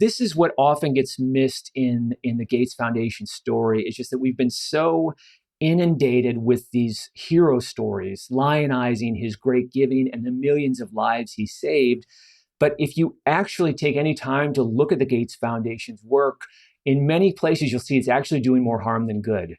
this is what often gets missed in the Gates Foundation story. It's just that we've been so inundated with these hero stories, lionizing his great giving and the millions of lives he saved. But if you actually take any time to look at the Gates Foundation's work, in many places you'll see it's actually doing more harm than good.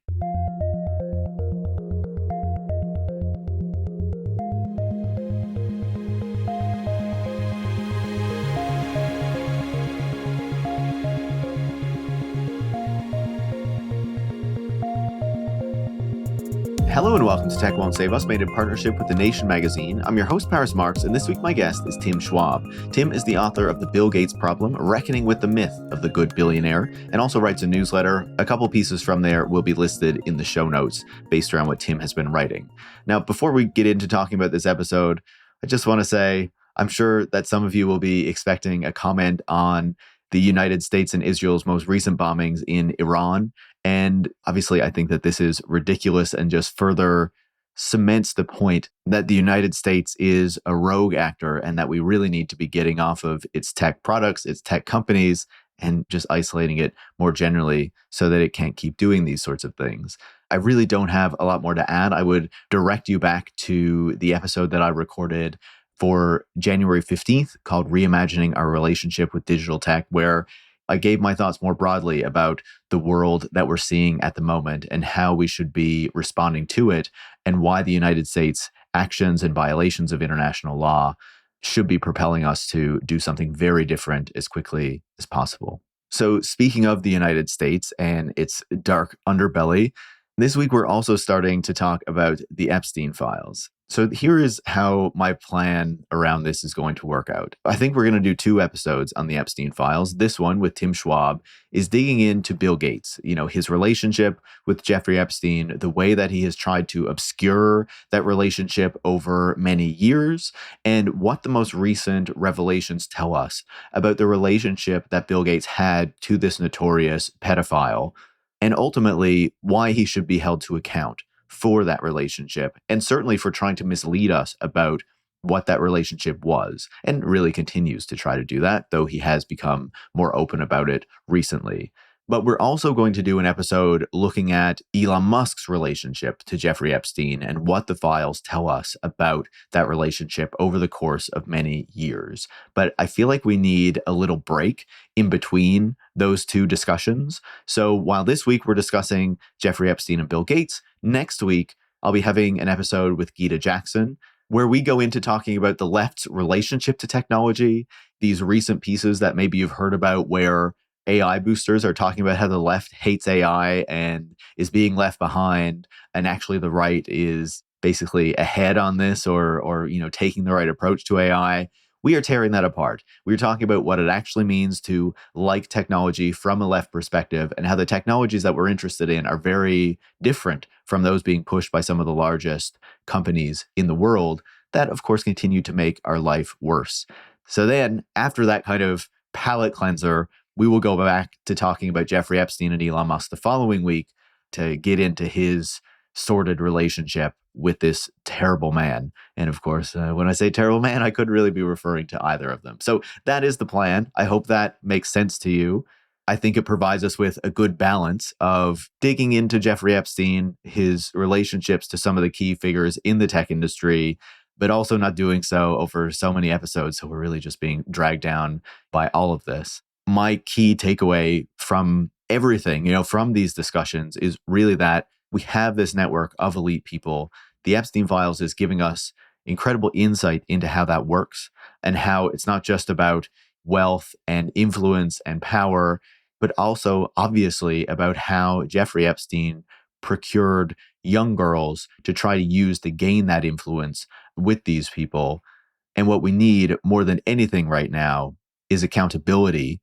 Hello and welcome to Tech Won't Save Us, made in partnership with The Nation magazine. I'm your host, Marx, and this week my guest is Tim Schwab. Tim is the author of The Bill Gates Problem, Reckoning with the Myth of the Good Billionaire, and also writes a newsletter. A couple pieces from there will be listed in the show notes based around what Tim has been writing. Now, before we get into talking about this episode, I just want to say I'm sure that some of you will be expecting a comment on the United States and Israel's most recent bombings in Iran. And obviously, I think that this is ridiculous and just further cements the point that the United States is a rogue actor and that we really need to be getting off of its tech products, its tech companies, and just isolating it more generally so that it can't keep doing these sorts of things. I really don't have a lot more to add. I would direct you back to the episode that I recorded for January 15th called Reimagining Our Relationship with Digital Tech, where I gave my thoughts more broadly about the world that we're seeing at the moment and how we should be responding to it, and why the United States' actions and violations of international law should be propelling us to do something very different as quickly as possible. So speaking of the United States and its dark underbelly, this week we're also starting to talk about the Epstein files. So here is how my plan around this is going to work out. I think we're going to do 2 episodes on the Epstein files. This one with Tim Schwab is digging into Bill Gates, his relationship with Jeffrey Epstein, the way that he has tried to obscure that relationship over many years, and what the most recent revelations tell us about the relationship that Bill Gates had to this notorious pedophile, and ultimately why he should be held to account for that relationship, and certainly for trying to mislead us about what that relationship was, and really continues to try to do that, though he has become more open about it recently. But we're also going to do an episode looking at Elon Musk's relationship to Jeffrey Epstein and what the files tell us about that relationship over the course of many years. But I feel like we need a little break in between those 2 discussions. So while this week we're discussing Jeffrey Epstein and Bill Gates, next week I'll be having an episode with Gita Jackson where we go into talking about the left's relationship to technology, these recent pieces that maybe you've heard about where AI boosters are talking about how the left hates AI and is being left behind, and actually the right is basically ahead on this or taking the right approach to AI. We are tearing that apart. We're talking about what it actually means to like technology from a left perspective, and how the technologies that we're interested in are very different from those being pushed by some of the largest companies in the world that, of course, continue to make our life worse. So then, after that kind of palate cleanser, we will go back to talking about Jeffrey Epstein and Elon Musk the following week to get into his sordid relationship with this terrible man. And of course, when I say terrible man, I couldn't really be referring to either of them. So that is the plan. I hope that makes sense to you. I think it provides us with a good balance of digging into Jeffrey Epstein, his relationships to some of the key figures in the tech industry, but also not doing so over so many episodes. So we're really just being dragged down by all of this. My key takeaway from everything, from these discussions is really that we have this network of elite people. The Epstein files is giving us incredible insight into how that works, and how it's not just about wealth and influence and power, but also obviously about how Jeffrey Epstein procured young girls to try to gain that influence with these people. And what we need more than anything right now is accountability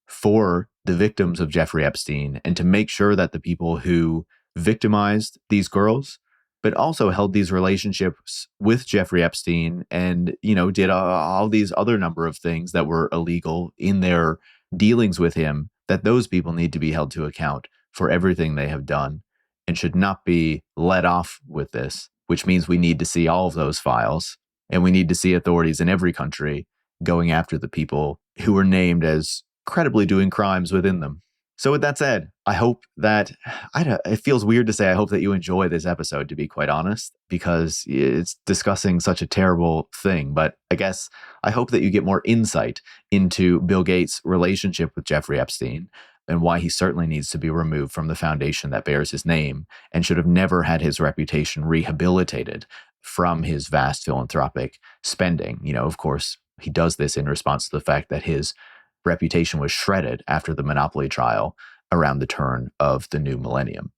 for the victims of Jeffrey Epstein, and to make sure that the people who victimized these girls, but also held these relationships with Jeffrey Epstein and, did all these other number of things that were illegal in their dealings with him, that those people need to be held to account for everything they have done and should not be let off with this, which means we need to see all of those files, and we need to see authorities in every country going after the people who were named as credibly doing crimes within them. So with that said, I hope that it feels weird to say I hope that you enjoy this episode, to be quite honest, because it's discussing such a terrible thing. But I guess I hope that you get more insight into Bill Gates' relationship with Jeffrey Epstein and why he certainly needs to be removed from the foundation that bears his name and should have never had his reputation rehabilitated from his vast philanthropic spending. Of course, he does this in response to the fact that his reputation was shredded after the Monopoly trial around the turn of the new millennium.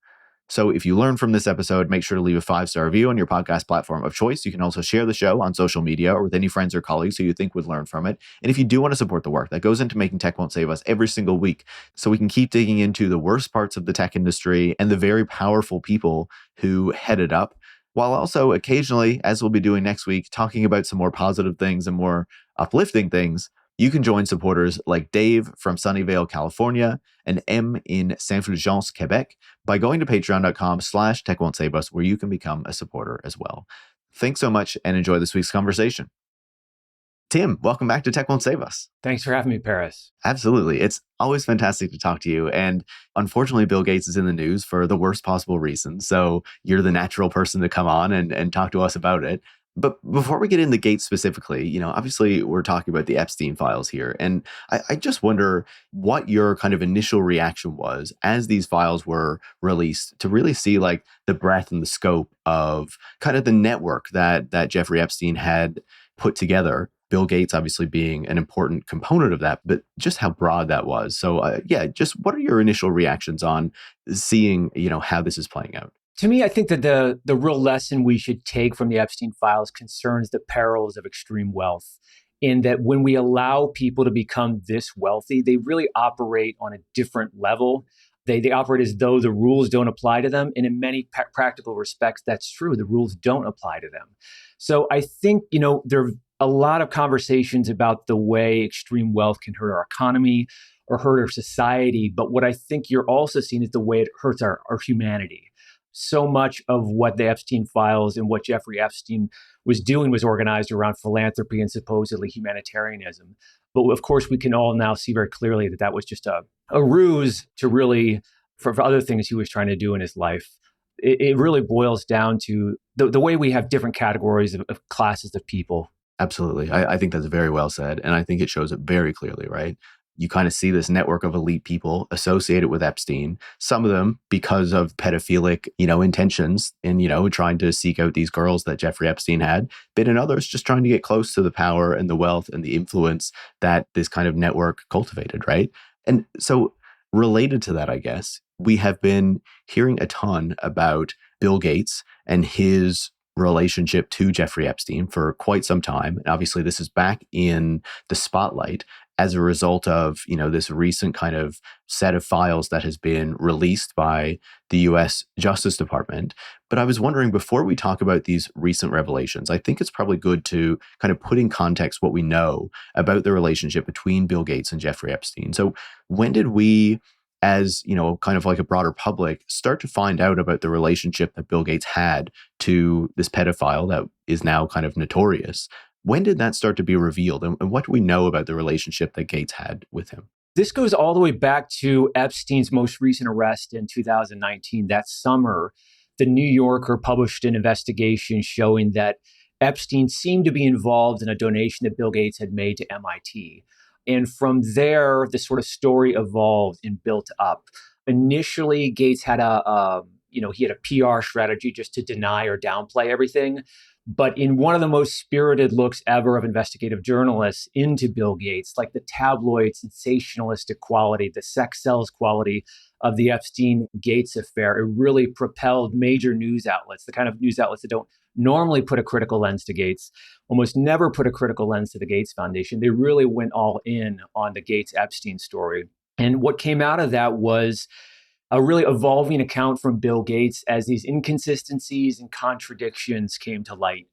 So if you learn from this episode, make sure to leave a 5-star review on your podcast platform of choice. You can also share the show on social media or with any friends or colleagues who you think would learn from it. And if you do want to support the work that goes into making Tech Won't Save Us every single week, so we can keep digging into the worst parts of the tech industry and the very powerful people who head it up, while also occasionally, as we'll be doing next week, talking about some more positive things and more uplifting things, you can join supporters like Dave from Sunnyvale, California, and M in Saint-Fulgence, Quebec, by going to patreon.com/techwon'tsaveus, where you can become a supporter as well. Thanks so much and enjoy this week's conversation. Tim, welcome back to Tech Won't Save Us. Thanks for having me, Paris. Absolutely. It's always fantastic to talk to you. And unfortunately, Bill Gates is in the news for the worst possible reasons. So you're the natural person to come on and talk to us about it. But before we get into Gates specifically, obviously we're talking about the Epstein files here. And I just wonder what your kind of initial reaction was as these files were released to really see like the breadth and the scope of kind of the network that Jeffrey Epstein had put together. Bill Gates obviously being an important component of that, but just how broad that was. So just what are your initial reactions on seeing, how this is playing out? To me, I think that the real lesson we should take from the Epstein files concerns the perils of extreme wealth, in that when we allow people to become this wealthy, they really operate on a different level. They operate as though the rules don't apply to them. And in many practical respects, that's true. The rules don't apply to them. So I think, there are a lot of conversations about the way extreme wealth can hurt our economy or hurt our society. But what I think you're also seeing is the way it hurts our humanity. So much of what the Epstein files and what Jeffrey Epstein was doing was organized around philanthropy and supposedly humanitarianism. But of course, we can all now see very clearly that was just a ruse to really, for other things he was trying to do in his life. It really boils down to the way we have different categories of classes of people. Absolutely. I think that's very well said. And I think it shows it very clearly, right? You kind of see this network of elite people associated with Epstein, some of them because of pedophilic, intentions and, trying to seek out these girls that Jeffrey Epstein had, but in others just trying to get close to the power and the wealth and the influence that this kind of network cultivated, right? And so related to that, I guess, we have been hearing a ton about Bill Gates and his relationship to Jeffrey Epstein for quite some time. And obviously, this is back in the spotlight as a result of, this recent kind of set of files that has been released by the US Justice Department. But I was wondering, before we talk about these recent revelations, I think it's probably good to kind of put in context what we know about the relationship between Bill Gates and Jeffrey Epstein. So when did we, as kind of like a broader public, start to find out about the relationship that Bill Gates had to this pedophile that is now kind of notorious? When did that start to be revealed? And what do we know about the relationship that Gates had with him? This goes all the way back to Epstein's most recent arrest in 2019. That summer, the New Yorker published an investigation showing that Epstein seemed to be involved in a donation that Bill Gates had made to MIT. And from there, the sort of story evolved and built up. Initially, Gates had he had a PR strategy just to deny or downplay everything. But in one of the most spirited looks ever of investigative journalists into Bill Gates, like the tabloid sensationalistic quality, the sex sells quality of the Epstein-Gates affair, it really propelled major news outlets, the kind of news outlets that don't normally put a critical lens to Gates, almost never put a critical lens to the Gates Foundation. They really went all in on the Gates-Epstein story. And what came out of that was a really evolving account from Bill Gates as these inconsistencies and contradictions came to light.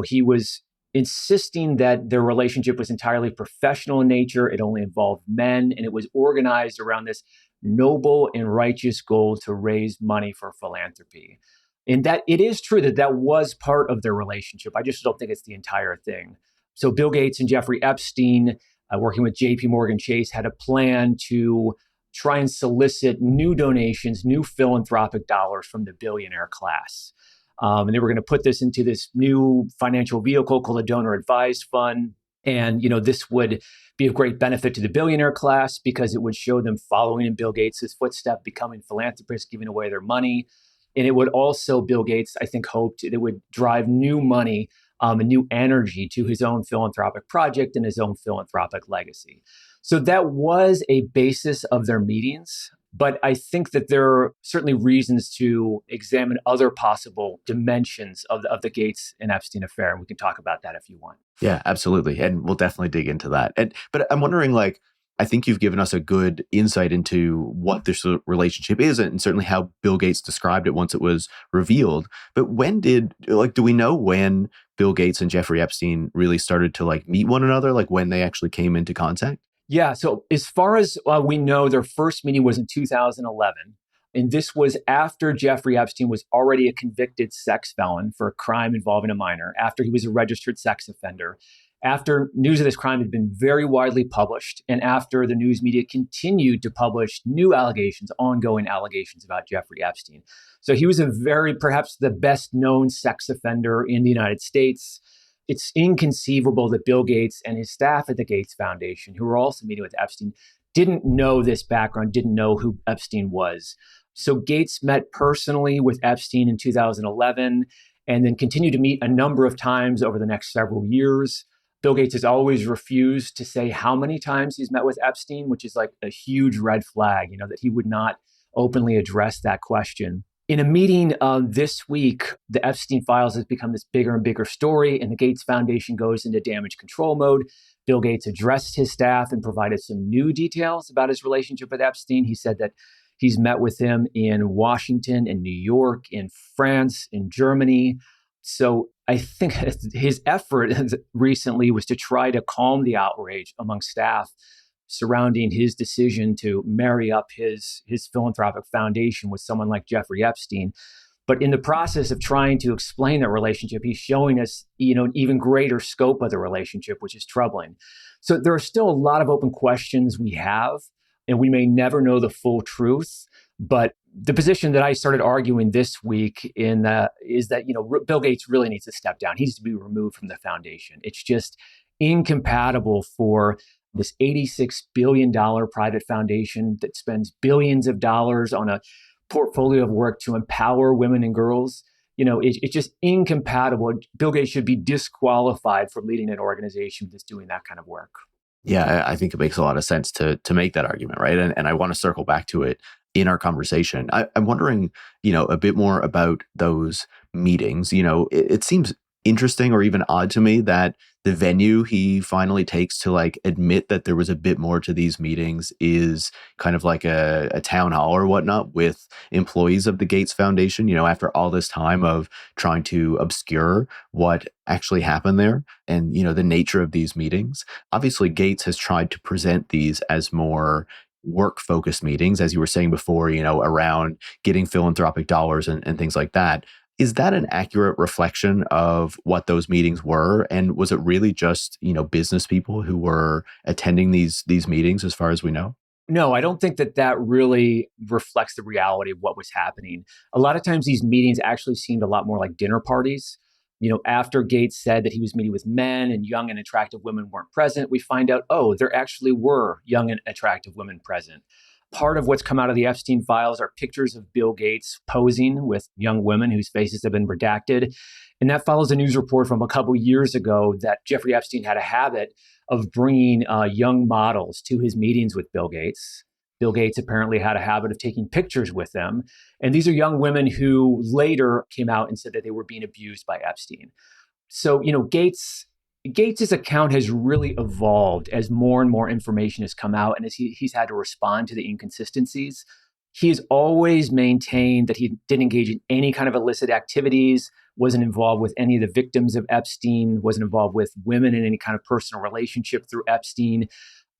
He was insisting that their relationship was entirely professional in nature. It only involved men, and it was organized around this noble and righteous goal to raise money for philanthropy. And that it is true that was part of their relationship. I just don't think it's the entire thing. So Bill Gates and Jeffrey Epstein working with JP Morgan Chase, had a plan to try and solicit new donations, new philanthropic dollars from the billionaire class. And they were going to put this into this new financial vehicle called a donor advised fund. And, this would be of great benefit to the billionaire class because it would show them following in Bill Gates' footsteps, becoming philanthropists, giving away their money. And it would also, Bill Gates, I think, hoped it would drive new money and new energy to his own philanthropic project and his own philanthropic legacy. So that was a basis of their meetings. But I think that there are certainly reasons to examine other possible dimensions of the Gates and Epstein affair. And we can talk about that if you want. Yeah, absolutely. And we'll definitely dig into that. But I'm wondering, I think you've given us a good insight into what this relationship is and certainly how Bill Gates described it once it was revealed. But do we know when Bill Gates and Jeffrey Epstein really started to meet one another, when they actually came into contact? Yeah. So as far as we know, their first meeting was in 2011. And this was after Jeffrey Epstein was already a convicted sex felon for a crime involving a minor, after he was a registered sex offender, after news of this crime had been very widely published, and after the news media continued to publish new allegations, ongoing allegations about Jeffrey Epstein. So he was perhaps the best known sex offender in the United States. It's inconceivable that Bill Gates and his staff at the Gates Foundation, who were also meeting with Epstein, didn't know this background, didn't know who Epstein was. So Gates met personally with Epstein in 2011 and then continued to meet a number of times over the next several years. Bill Gates has always refused to say how many times he's met with Epstein, which is like a huge red flag, that he would not openly address that question. In a meeting this week, the Epstein files has become this bigger and bigger story, and the Gates Foundation goes into damage control mode. Bill Gates addressed his staff and provided some new details about his relationship with Epstein. He said that he's met with him in Washington, in New York, in France, in Germany. So I think his effort recently was to try to calm the outrage among staff surrounding his decision to marry up his philanthropic foundation with someone like Jeffrey Epstein. But in the process of trying to explain that relationship, he's showing us, an even greater scope of the relationship, which is troubling. So there are still a lot of open questions we have, and we may never know the full truth. But the position that I started arguing this week is that, Bill Gates really needs to step down. He needs to be removed from the foundation. It's just incompatible for this $86 billion private foundation that spends billions of dollars on a portfolio of work to empower women and girls. It's just incompatible. Bill Gates should be disqualified from leading an organization that's doing that kind of work. Yeah, I think it makes a lot of sense to make that argument, right? And I want to circle back to it in our conversation. I'm wondering, a bit more about those meetings. It seems interesting or even odd to me that the venue he finally takes to admit that there was a bit more to these meetings is kind of like a town hall or whatnot with employees of the Gates Foundation, after all this time of trying to obscure what actually happened there and, the nature of these meetings. Obviously, Gates has tried to present these as more work-focused meetings, as you were saying before, around getting philanthropic dollars and things like that. Is that an accurate reflection of what those meetings were? And was it really just, business people who were attending these meetings as far as we know? No, I don't think that really reflects the reality of what was happening. A lot of times these meetings actually seemed a lot more like dinner parties. After Gates said that he was meeting with men and young and attractive women weren't present, we find out, there actually were young and attractive women present. Part of what's come out of the Epstein files are pictures of Bill Gates posing with young women whose faces have been redacted. And that follows a news report from a couple years ago that Jeffrey Epstein had a habit of bringing young models to his meetings with Bill Gates. Bill Gates apparently had a habit of taking pictures with them. And these are young women who later came out and said that they were being abused by Epstein. So, Gates's account has really evolved as more and more information has come out and as he's had to respond to the inconsistencies. He has always maintained that he didn't engage in any kind of illicit activities, wasn't involved with any of the victims of Epstein, wasn't involved with women in any kind of personal relationship through Epstein.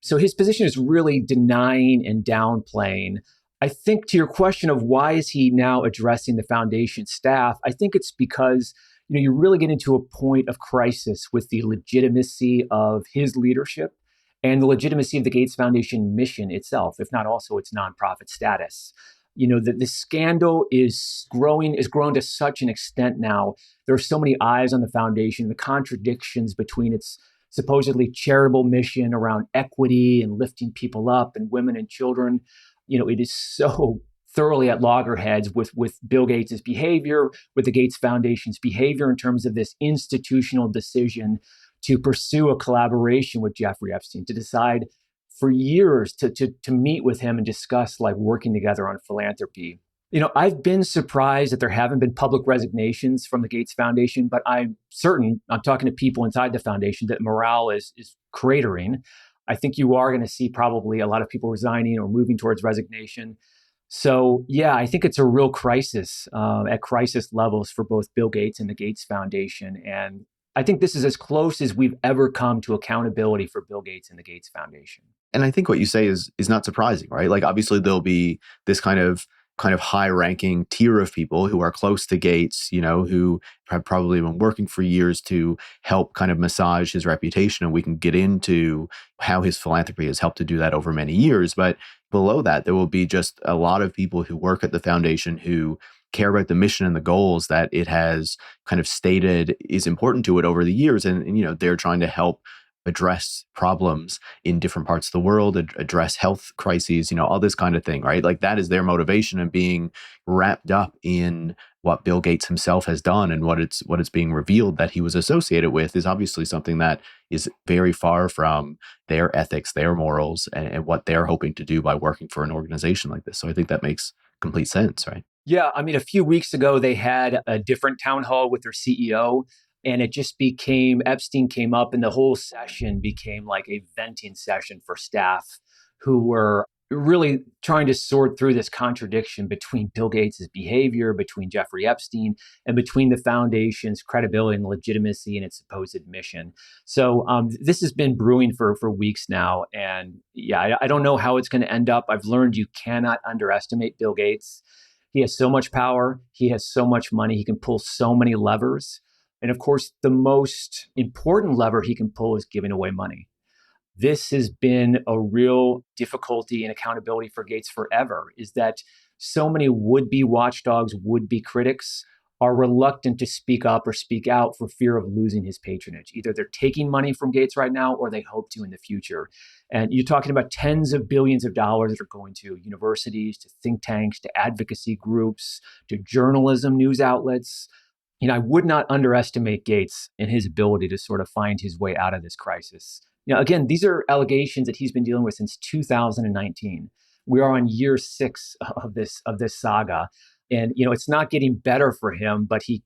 So his position is really denying and downplaying. I think to your question of why is he now addressing the foundation staff, I think it's because you really get into a point of crisis with the legitimacy of his leadership and the legitimacy of the Gates Foundation mission itself, if not also its nonprofit status. The scandal is grown to such an extent now. There are so many eyes on the foundation, the contradictions between its supposedly charitable mission around equity and lifting people up and women and children. It is so thoroughly at loggerheads with Bill Gates' behavior, with the Gates Foundation's behavior in terms of this institutional decision to pursue a collaboration with Jeffrey Epstein, to decide for years to meet with him and discuss like working together on philanthropy. I've been surprised that there haven't been public resignations from the Gates Foundation, but I'm talking to people inside the foundation, that morale is cratering. I think you are going to see probably a lot of people resigning or moving towards resignation. So, yeah, I think it's a real crisis at crisis levels for both Bill Gates and the Gates Foundation. And I think this is as close as we've ever come to accountability for Bill Gates and the Gates Foundation. And I think what you say is not surprising, right? Like, obviously there'll be this kind of high-ranking tier of people who are close to Gates, who have probably been working for years to help kind of massage his reputation. And we can get into how his philanthropy has helped to do that over many years. But below that, there will be just a lot of people who work at the foundation who care about the mission and the goals that it has kind of stated is important to it over the years. And they're trying to help address problems in different parts of the world, address health crises, all this kind of thing, right? Like, that is their motivation, and being wrapped up in what Bill Gates himself has done and what it's being revealed that he was associated with is obviously something that is very far from their ethics, their morals, and what they're hoping to do by working for an organization like this. So I think that makes complete sense, right? Yeah, I mean, a few weeks ago, they had a different town hall with their CEO. And it just became, Epstein came up, and the whole session became like a venting session for staff who were really trying to sort through this contradiction between Bill Gates' behavior, between Jeffrey Epstein, and between the foundation's credibility and legitimacy and its supposed mission. So this has been brewing for weeks now. And yeah, I don't know how it's going to end up. I've learned you cannot underestimate Bill Gates. He has so much power. He has so much money. He can pull so many levers. And of course, the most important lever he can pull is giving away money. This has been a real difficulty and accountability for Gates forever, is that so many would-be watchdogs, would-be critics are reluctant to speak up or speak out for fear of losing his patronage. Either they're taking money from Gates right now, or they hope to in the future. And you're talking about tens of billions of dollars that are going to universities, to think tanks, to advocacy groups, to journalism, news outlets. I would not underestimate Gates and his ability to sort of find his way out of this crisis. Again, these are allegations that he's been dealing with since 2019. We are on year 6 of this saga. And, it's not getting better for him, but he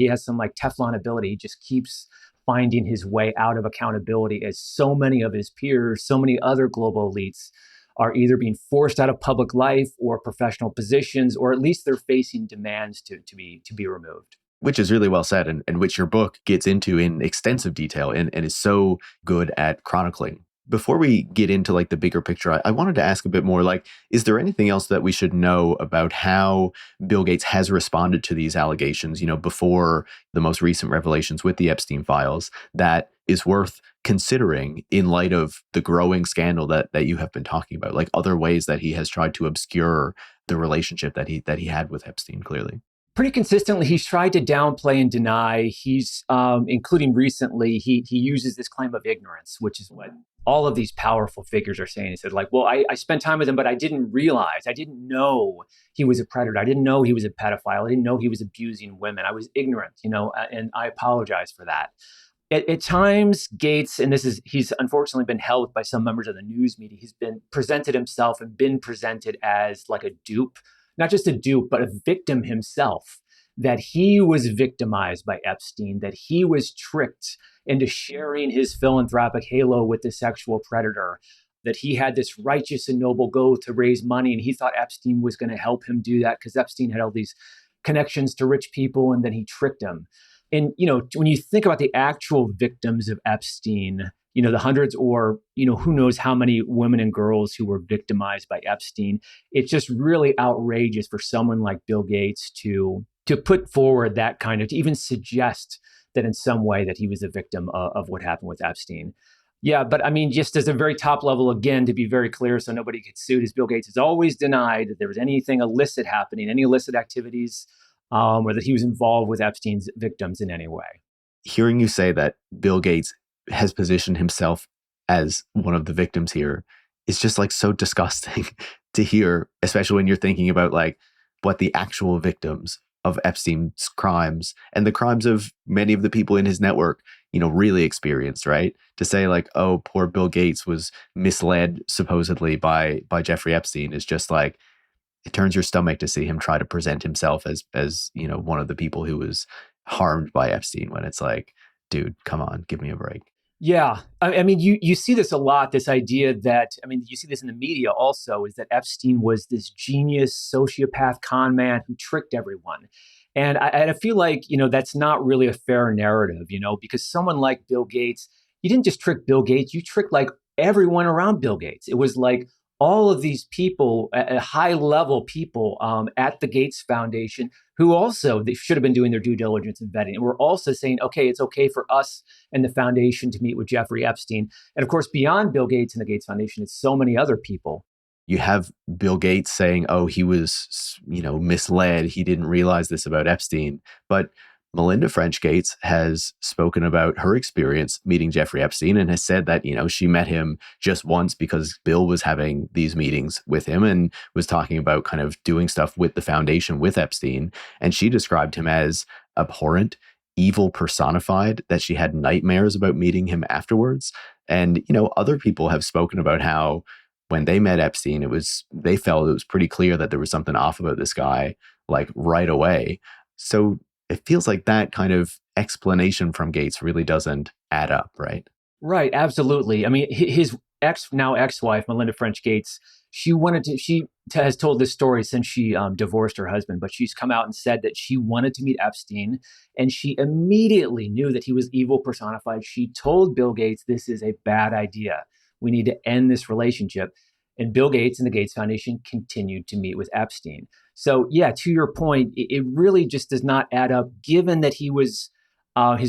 has some like Teflon ability. He just keeps finding his way out of accountability, as so many of his peers, so many other global elites are either being forced out of public life or professional positions, or at least they're facing demands to be removed. Which is really well said, and which your book gets into in extensive detail and is so good at chronicling. Before we get into like the bigger picture, I wanted to ask a bit more, like, is there anything else that we should know about how Bill Gates has responded to these allegations, before the most recent revelations with the Epstein files, that is worth considering in light of the growing scandal that you have been talking about, like other ways that he has tried to obscure the relationship that he had with Epstein, clearly? Pretty consistently, he's tried to downplay and deny. He's, including recently, he uses this claim of ignorance, which is what all of these powerful figures are saying. He said, like, well, I spent time with him, but I didn't know he was a predator. I didn't know he was a pedophile. I didn't know he was abusing women. I was ignorant, and I apologize for that. At times, Gates, and he's unfortunately been held by some members of the news media, he's been presented himself and been presented as like a dupe, not just a dupe, but a victim himself, that he was victimized by Epstein, that he was tricked into sharing his philanthropic halo with the sexual predator, that he had this righteous and noble goal to raise money, and he thought Epstein was going to help him do that because Epstein had all these connections to rich people, and then he tricked him. And, when you think about the actual victims of Epstein, the hundreds or, who knows how many women and girls who were victimized by Epstein, it's just really outrageous for someone like Bill Gates to put forward that kind of, to even suggest that in some way that he was a victim of what happened with Epstein. Yeah, but I mean, just as a very top level, again, to be very clear, so nobody gets sued, is Bill Gates has always denied that there was anything illicit happening, any illicit activities, or that he was involved with Epstein's victims in any way. Hearing you say that Bill Gates has positioned himself as one of the victims here is just like so disgusting to hear, especially when you're thinking about like what the actual victims of Epstein's crimes and the crimes of many of the people in his network, really experienced, right? To say like, oh, poor Bill Gates was misled supposedly by Jeffrey Epstein is just like, it turns your stomach to see him try to present himself as one of the people who was harmed by Epstein, when it's like, dude, come on, give me a break. Yeah, I mean, you see this a lot. This idea that, I mean, you see this in the media also, is that Epstein was this genius sociopath con man who tricked everyone, and I feel like that's not really a fair narrative, because someone like Bill Gates, you didn't just trick Bill Gates, you tricked like everyone around Bill Gates. It was like all of these people, high level people at the Gates Foundation, who also they should have been doing their due diligence and vetting, and we're also saying, okay, it's okay for us and the foundation to meet with Jeffrey Epstein. And of course, beyond Bill Gates and the Gates Foundation, it's so many other people. You have Bill Gates saying, oh, he was, misled. He didn't realize this about Epstein. But Melinda French Gates has spoken about her experience meeting Jeffrey Epstein and has said that, she met him just once because Bill was having these meetings with him and was talking about kind of doing stuff with the foundation with Epstein. And she described him as abhorrent, evil personified, that she had nightmares about meeting him afterwards. And, other people have spoken about how when they met Epstein, they felt it was pretty clear that there was something off about this guy, like right away. So it feels like that kind of explanation from Gates really doesn't add up, right? Right, absolutely. I mean, his now ex-wife, Melinda French Gates, she has told this story since she divorced her husband, but she's come out and said that she wanted to meet Epstein, and she immediately knew that he was evil personified. She told Bill Gates, this is a bad idea. We need to end this relationship. And Bill Gates and the Gates Foundation continued to meet with Epstein. So yeah, to your point, it really just does not add up, given that his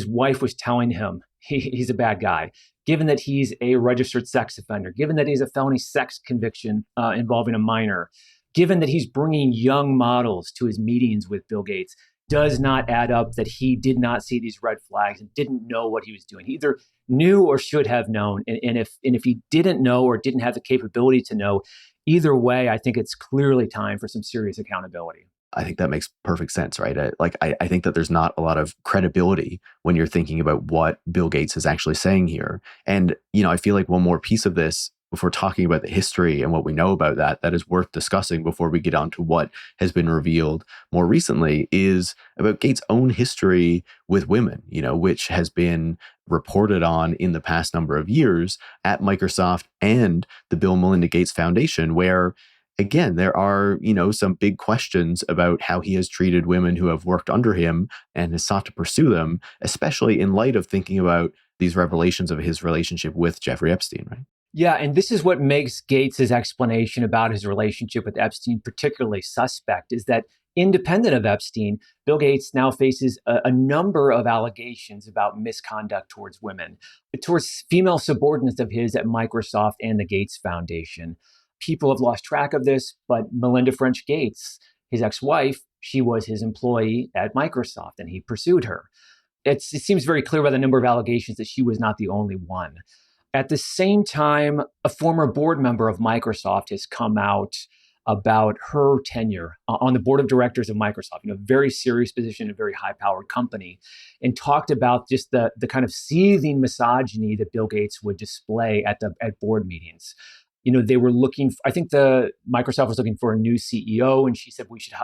wife was telling him he's a bad guy, given that he's a registered sex offender, given that he's a felony sex conviction involving a minor, given that he's bringing young models to his meetings with Bill Gates, does not add up that he did not see these red flags and didn't know what he was doing. He either knew or should have known. And if he didn't know or didn't have the capability to know, either way, I think it's clearly time for some serious accountability. I think that makes perfect sense, right? I think that there's not a lot of credibility when you're thinking about what Bill Gates is actually saying here. And, I feel like one more piece of this, if we're talking about the history and what we know about that is worth discussing before we get on to what has been revealed more recently, is about Gates' own history with women, which has been reported on in the past number of years at Microsoft and the Bill and Melinda Gates Foundation, where again, there are, some big questions about how he has treated women who have worked under him and has sought to pursue them, especially in light of thinking about these revelations of his relationship with Jeffrey Epstein, right? Yeah, and this is what makes Gates's explanation about his relationship with Epstein particularly suspect, is that independent of Epstein, Bill Gates now faces a number of allegations about misconduct towards women, towards female subordinates of his at Microsoft and the Gates Foundation. People have lost track of this, but Melinda French Gates, his ex-wife, she was his employee at Microsoft and he pursued her. It seems very clear by the number of allegations that she was not the only one. At the same time, a former board member of Microsoft has come out about her tenure on the board of directors of Microsoft, very serious position, a very high-powered company, and talked about just the kind of seething misogyny that Bill Gates would display at board meetings. They were looking. I think the Microsoft was looking for a new CEO, and she said we should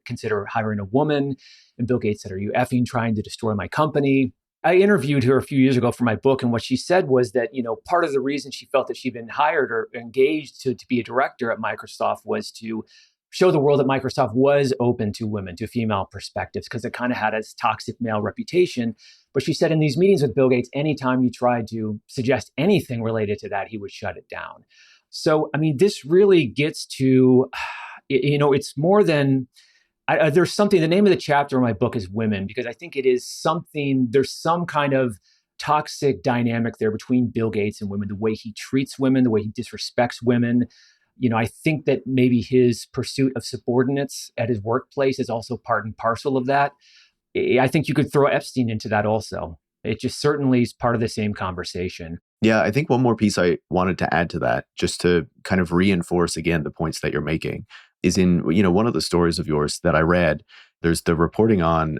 consider hiring a woman. And Bill Gates said, "Are you effing trying to destroy my company?" I interviewed her a few years ago for my book, and what she said was that part of the reason she felt that she'd been hired or engaged to be a director at Microsoft was to show the world that Microsoft was open to women, to female perspectives, because it kind of had its toxic male reputation. But she said in these meetings with Bill Gates, anytime you tried to suggest anything related to that, he would shut it down. So, I mean, this really gets to, it's more than, there's something, the name of the chapter in my book is Women, because I think it is something, there's some kind of toxic dynamic there between Bill Gates and women, the way he treats women, the way he disrespects women. I think that maybe his pursuit of subordinates at his workplace is also part and parcel of that. I think you could throw Epstein into that also. It just certainly is part of the same conversation. Yeah, I think one more piece I wanted to add to that, just to kind of reinforce again the points that you're making, is in, one of the stories of yours that I read, there's the reporting on,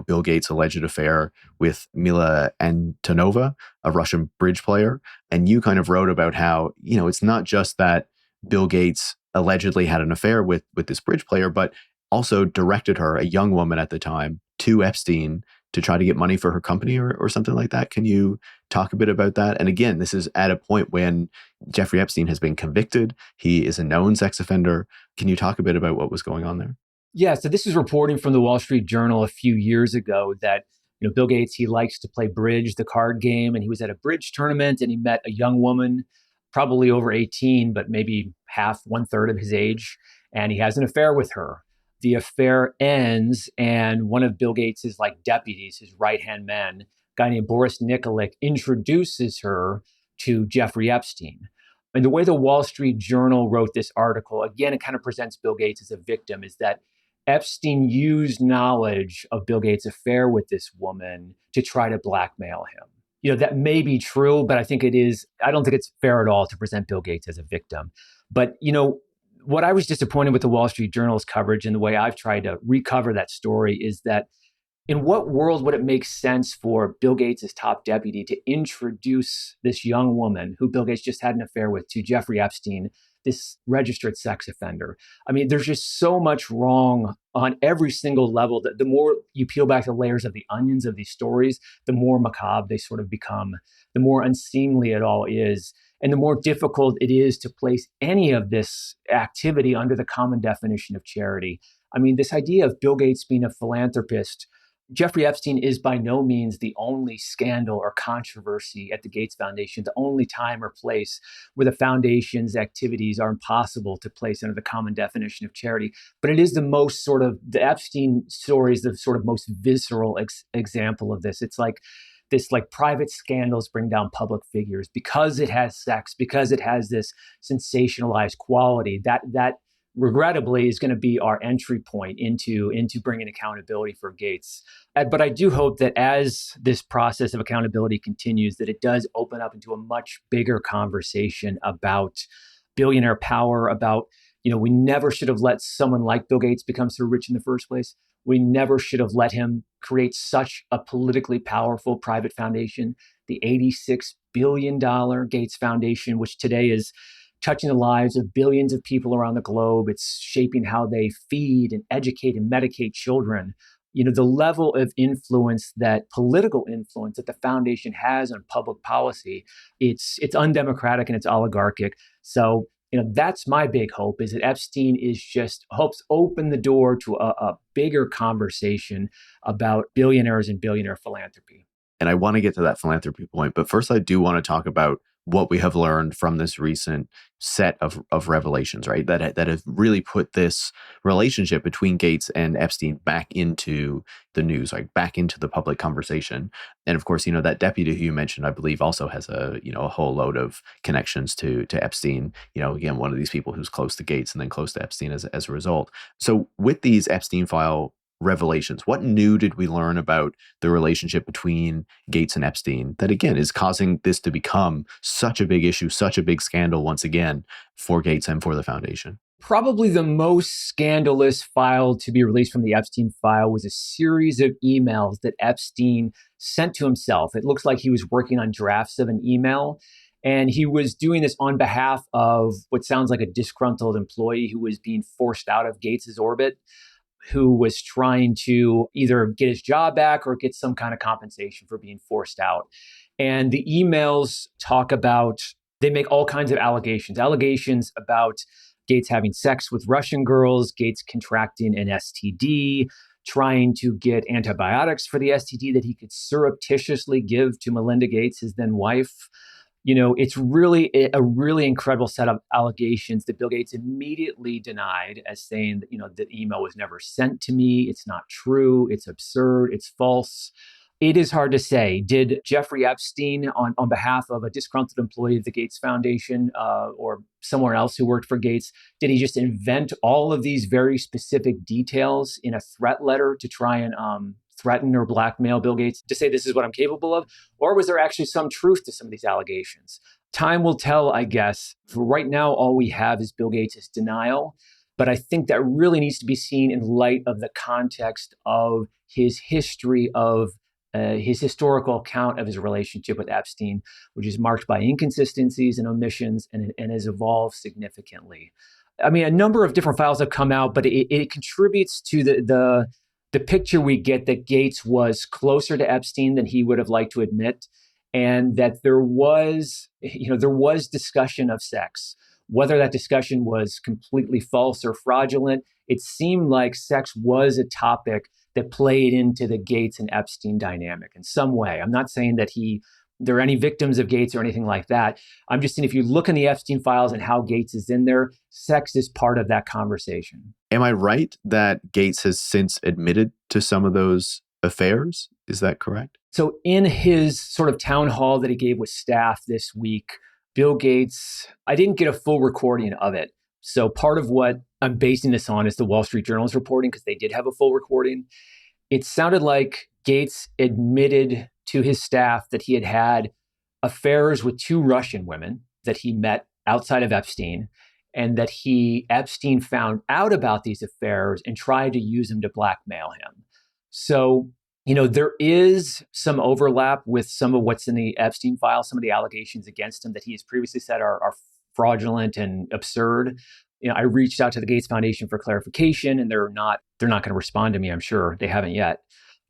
Bill Gates' alleged affair with Mila Antonova, a Russian bridge player. And you kind of wrote about how, it's not just that Bill Gates allegedly had an affair with this bridge player, but also directed her, a young woman at the time, to Epstein to try to get money for her company or something like that. Can you talk a bit about that? And again, this is at a point when Jeffrey Epstein has been convicted. He is a known sex offender. Can you talk a bit about what was going on there? Yeah, so this is reporting from the Wall Street Journal a few years ago that Bill Gates, he likes to play bridge, the card game, and he was at a bridge tournament and he met a young woman, probably over 18, but maybe half, one third of his age, and he has an affair with her. The affair ends, and one of Bill Gates's deputies, his right-hand man, a guy named Boris Nikolic, introduces her to Jeffrey Epstein. And the way the Wall Street Journal wrote this article, again, it kind of presents Bill Gates as a victim, is that Epstein used knowledge of Bill Gates' affair with this woman to try to blackmail him. That may be true, but I don't think it's fair at all to present Bill Gates as a victim. But, what I was disappointed with the Wall Street Journal's coverage and the way I've tried to recover that story is that in what world would it make sense for Bill Gates' top deputy to introduce this young woman who Bill Gates just had an affair with to Jeffrey Epstein, this registered sex offender? I mean, there's just so much wrong on every single level that the more you peel back the layers of the onions of these stories, the more macabre they sort of become, the more unseemly it all is. And the more difficult it is to place any of this activity under the common definition of charity. I mean, this idea of Bill Gates being a philanthropist, Jeffrey Epstein is by no means the only scandal or controversy at the Gates Foundation, the only time or place where the foundation's activities are impossible to place under the common definition of charity. But it is the Epstein story is the sort of most visceral example of this. It's like this private scandals bring down public figures because it has sex, because it has this sensationalized quality that regrettably is going to be our entry point into bringing accountability for Gates. But I do hope that as this process of accountability continues, that it does open up into a much bigger conversation about billionaire power, about, we never should have let someone like Bill Gates become so rich in the first place. We never should have let him create such a politically powerful private foundation, the $86 billion Gates Foundation, which today is touching the lives of billions of people around the globe. It's shaping how they feed and educate and medicate children. The level of influence, that political influence that the foundation has on public policy, it's undemocratic and it's oligarchic. So, that's my big hope, is that Epstein helps open the door to a bigger conversation about billionaires and billionaire philanthropy. And I want to get to that philanthropy point. But first, I do want to talk about what we have learned from this recent set of revelations, right? That have really put this relationship between Gates and Epstein back into the news, like back into the public conversation. And of course, that deputy who you mentioned, I believe, also has a whole load of connections to Epstein. Again, one of these people who's close to Gates and then close to Epstein as a result. So with these Epstein file revelations, what new did we learn about the relationship between Gates and Epstein that, again, is causing this to become such a big issue, such a big scandal once again for Gates and for the foundation? Probably the most scandalous file to be released from the Epstein file was a series of emails that Epstein sent to himself. It looks like he was working on drafts of an email, and he was doing this on behalf of what sounds like a disgruntled employee who was being forced out of Gates's orbit, who was trying to either get his job back or get some kind of compensation for being forced out. And the emails they make all kinds of allegations about Gates having sex with Russian girls, Gates contracting an STD, trying to get antibiotics for the STD that he could surreptitiously give to Melinda Gates, his then wife. It's really a really incredible set of allegations that Bill Gates immediately denied as saying that, the email was never sent to me. It's not true. It's absurd. It's false. It is hard to say. Did Jeffrey Epstein, on behalf of a disgruntled employee of the Gates Foundation or someone else who worked for Gates, did he just invent all of these very specific details in a threat letter to try and threaten or blackmail Bill Gates to say this is what I'm capable of? Or was there actually some truth to some of these allegations? Time will tell, I guess. For right now, all we have is Bill Gates' denial. But I think that really needs to be seen in light of the context of his history of his historical account of his relationship with Epstein, which is marked by inconsistencies and omissions and has evolved significantly. I mean, a number of different files have come out, but it contributes to the picture we get that Gates was closer to Epstein than he would have liked to admit, and that there was discussion of sex. Whether that discussion was completely false or fraudulent, it seemed like sex was a topic that played into the Gates and Epstein dynamic in some way. I'm not saying that there are any victims of Gates or anything like that. I'm just saying if you look in the Epstein files and how Gates is in there, sex is part of that conversation. Am I right that Gates has since admitted to some of those affairs? Is that correct? So in his sort of town hall that he gave with staff this week, Bill Gates, I didn't get a full recording of it. So part of what I'm basing this on is the Wall Street Journal's reporting, because they did have a full recording. It sounded like Gates admitted to his staff that he had had affairs with 2 Russian women that he met outside of Epstein, and that Epstein found out about these affairs and tried to use them to blackmail him. So, there is some overlap with some of what's in the Epstein file, some of the allegations against him that he has previously said are fraudulent and absurd. I reached out to the Gates Foundation for clarification, and they're not going to respond to me. I'm sure they haven't yet.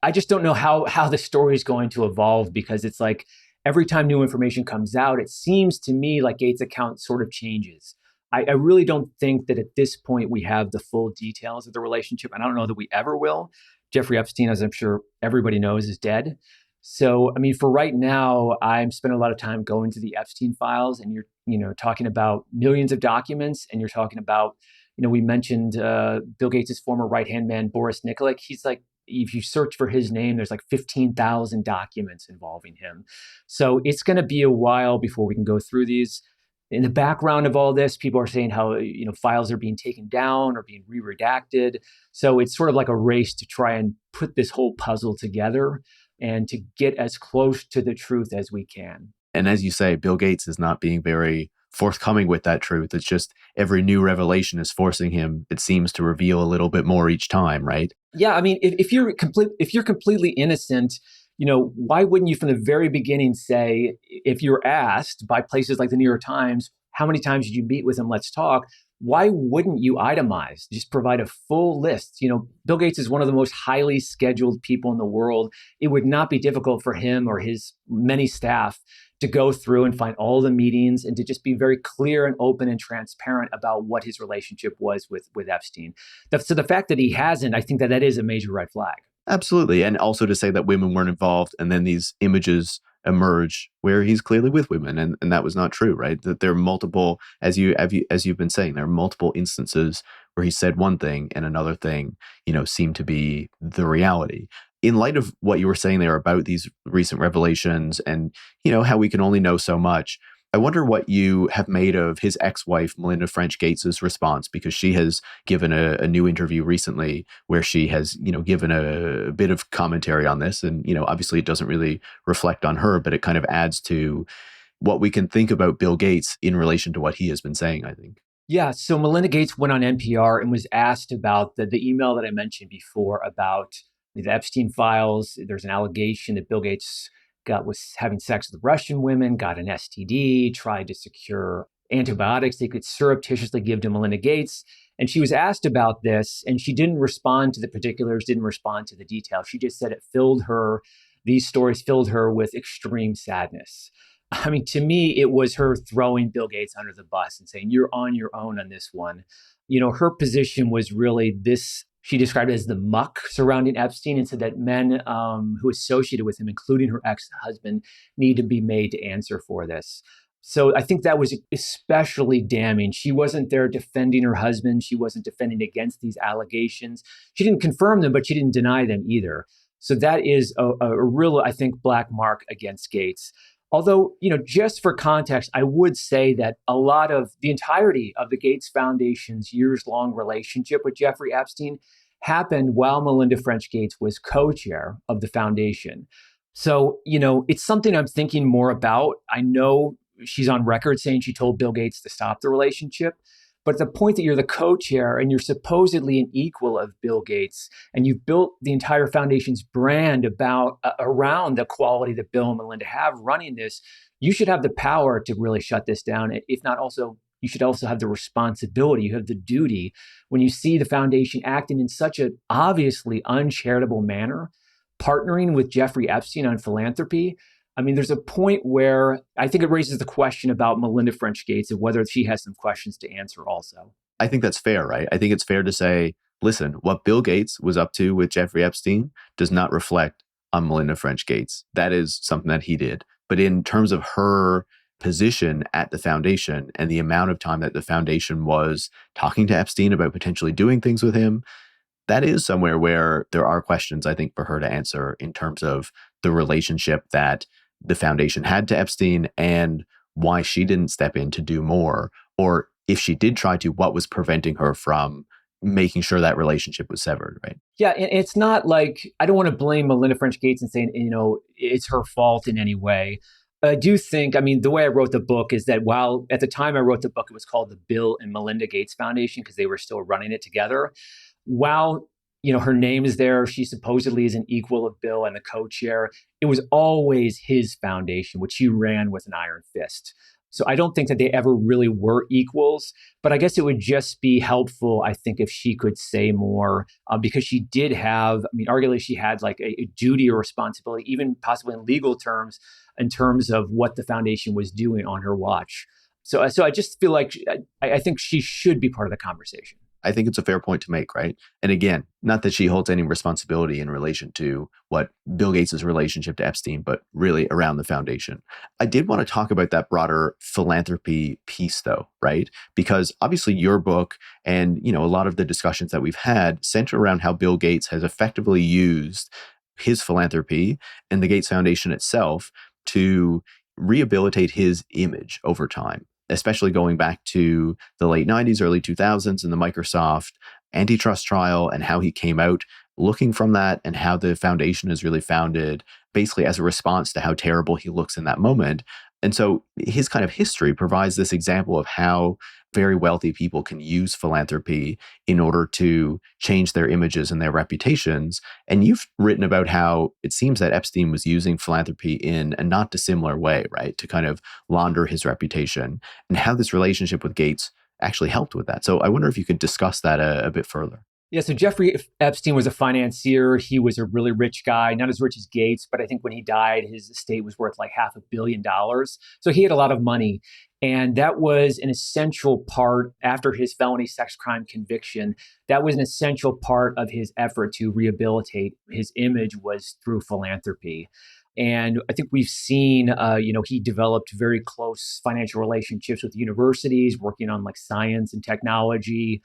I just don't know how the story is going to evolve, because it's like every time new information comes out, it seems to me like Gates' account sort of changes. I really don't think that at this point we have the full details of the relationship, and I don't know that we ever will. Jeffrey Epstein, as I'm sure everybody knows, is dead. So, I mean, for right now, I'm spending a lot of time going to the Epstein files, and you're talking about millions of documents, and you're talking about, we mentioned Bill Gates' former right-hand man, Boris Nikolic. He's like, if you search for his name, there's like 15,000 documents involving him. So it's going to be a while before we can go through these. In the background of all this, people are saying how, files are being taken down or being re-redacted. So it's sort of like a race to try and put this whole puzzle together and to get as close to the truth as we can. And as you say, Bill Gates is not being very forthcoming with that truth. It's just every new revelation is forcing him, it seems, to reveal a little bit more each time, right? Yeah, I mean, if you're completely innocent, why wouldn't you from the very beginning say, if you're asked by places like the New York Times, how many times did you meet with him? Let's talk. Why wouldn't you itemize, just provide a full list? Bill Gates is one of the most highly scheduled people in the world. It would not be difficult for him or his many staff to go through and find all the meetings and to just be very clear and open and transparent about what his relationship was with Epstein. So the fact that he hasn't, I think that is a major red flag. Absolutely. And also to say that women weren't involved, and then these images emerge where he's clearly with women, and that was not true, right? That there are multiple, as you've been saying, there are multiple instances where he said one thing and another thing, seemed to be the reality. In light of what you were saying there about these recent revelations and, how we can only know so much, I wonder what you have made of his ex-wife, Melinda French Gates's response, because she has given a new interview recently where she has, given a bit of commentary on this. And, obviously it doesn't really reflect on her, but it kind of adds to what we can think about Bill Gates in relation to what he has been saying, I think. Yeah. So Melinda Gates went on NPR and was asked about the email that I mentioned before about the Epstein files. There's an allegation that Bill Gates was having sex with Russian women, got an STD, tried to secure antibiotics they could surreptitiously give to Melinda Gates. And she was asked about this, and she didn't respond to the particulars, didn't respond to the details. She just said these stories filled her with extreme sadness. I mean, to me, it was her throwing Bill Gates under the bus and saying, you're on your own on this one. Her position was really this. She described it as the muck surrounding Epstein, and said that men who associated with him, including her ex-husband, need to be made to answer for this. So I think that was especially damning. She wasn't there defending her husband. She wasn't defending against these allegations. She didn't confirm them, but she didn't deny them either. So that is a real, I think, black mark against Gates. Although, just for context, I would say that a lot of the entirety of the Gates Foundation's years-long relationship with Jeffrey Epstein happened while Melinda French Gates was co-chair of the foundation. So, it's something I'm thinking more about. I know she's on record saying she told Bill Gates to stop the relationship. But at the point that you're the co-chair and you're supposedly an equal of Bill Gates, and you've built the entire foundation's brand around the quality that Bill and Melinda have running this, you should have the power to really shut this down. If not, also you should also have the responsibility. You have the duty when you see the foundation acting in such an obviously uncharitable manner, partnering with Jeffrey Epstein on philanthropy. I mean, there's a point where I think it raises the question about Melinda French Gates and whether she has some questions to answer also. I think that's fair, right? I think it's fair to say, listen, what Bill Gates was up to with Jeffrey Epstein does not reflect on Melinda French Gates. That is something that he did. But in terms of her position at the foundation and the amount of time that the foundation was talking to Epstein about potentially doing things with him, that is somewhere where there are questions, I think, for her to answer in terms of the relationship that the foundation had to Epstein and why she didn't step in to do more. Or if she did try to, what was preventing her from making sure that relationship was severed, right? Yeah, and it's not like, I don't want to blame Melinda French Gates and saying, it's her fault in any way. I do think, the way I wrote the book is that while at the time I wrote the book, it was called the Bill and Melinda Gates Foundation because they were still running it together. While her name is there, she supposedly is an equal of Bill and the co-chair. It was always his foundation, which he ran with an iron fist. So I don't think that they ever really were equals, but I guess it would just be helpful, I think, if she could say more, because she did have, arguably she had like a duty or responsibility, even possibly in legal terms, in terms of what the foundation was doing on her watch. So I just feel like I think she should be part of the conversation. I think it's a fair point to make, right? And again, not that she holds any responsibility in relation to what Bill Gates' relationship to Epstein, but really around the foundation. I did want to talk about that broader philanthropy piece though, right? Because obviously your book and, a lot of the discussions that we've had center around how Bill Gates has effectively used his philanthropy and the Gates Foundation itself to rehabilitate his image over time, especially going back to the late 90s, early 2000s and the Microsoft antitrust trial and how he came out looking from that and how the foundation is really founded basically as a response to how terrible he looks in that moment. And so his kind of history provides this example of how very wealthy people can use philanthropy in order to change their images and their reputations. And you've written about how it seems that Epstein was using philanthropy in a not dissimilar way, right, to kind of launder his reputation, and how this relationship with Gates actually helped with that. So I wonder if you could discuss that a bit further. Yeah, so Jeffrey Epstein was a financier. He was a really rich guy, not as rich as Gates, but I think when he died, his estate was worth like $500 million. So he had a lot of money. And that was an essential part after his felony sex crime conviction. That was an essential part of his effort to rehabilitate his image was through philanthropy. And I think we've seen, he developed very close financial relationships with universities, working on like science and technology.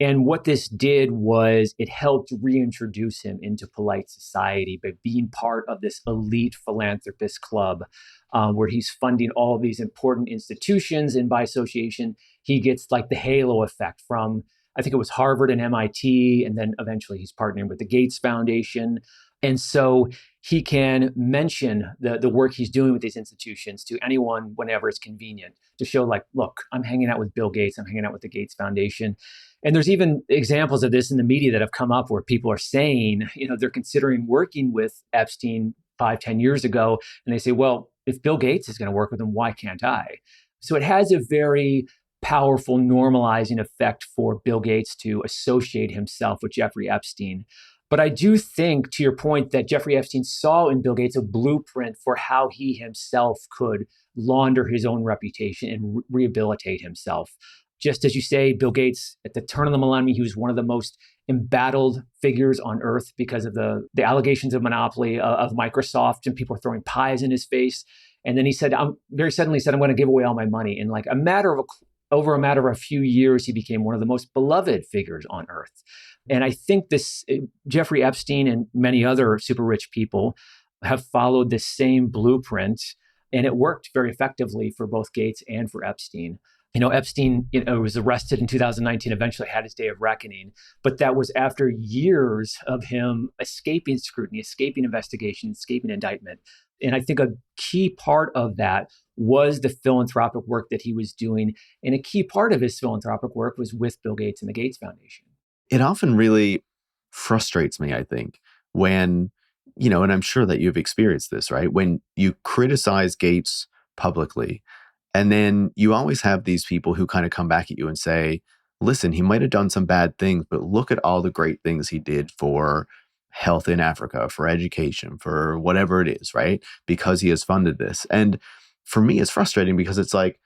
And what this did was it helped reintroduce him into polite society by being part of this elite philanthropist club where he's funding all of these important institutions. And by association, he gets like the halo effect from, I think it was Harvard and MIT. And then eventually he's partnering with the Gates Foundation. And so he can mention the work he's doing with these institutions to anyone whenever it's convenient to show like, look, I'm hanging out with Bill Gates. I'm hanging out with the Gates Foundation. And there's even examples of this in the media that have come up where people are saying, they're considering working with Epstein 5-10 years ago. And they say, well, if Bill Gates is going to work with him, why can't I? So it has a very powerful normalizing effect for Bill Gates to associate himself with Jeffrey Epstein. But I do think, to your point, that Jeffrey Epstein saw in Bill Gates a blueprint for how he himself could launder his own reputation and rehabilitate himself. Just as you say, Bill Gates, at the turn of the millennium, he was one of the most embattled figures on earth because of the allegations of monopoly of Microsoft, and people were throwing pies in his face. And then he said, very suddenly said, I'm going to give away all my money in like a matter of over a matter of a few years, he became one of the most beloved figures on earth. And I think this Jeffrey Epstein and many other super rich people have followed this same blueprint, and it worked very effectively for both Gates and for Epstein. Epstein, was arrested in 2019, eventually had his day of reckoning, but that was after years of him escaping scrutiny, escaping investigation, escaping indictment. And I think a key part of that was the philanthropic work that he was doing. And a key part of his philanthropic work was with Bill Gates and the Gates Foundation. It often really frustrates me, I think, when, and I'm sure that you've experienced this, right? When you criticize Gates publicly, and then you always have these people who kind of come back at you and say, listen, he might have done some bad things, but look at all the great things he did for health in Africa, for education, for whatever it is, right? Because he has funded this. And for me, it's frustrating because it's like,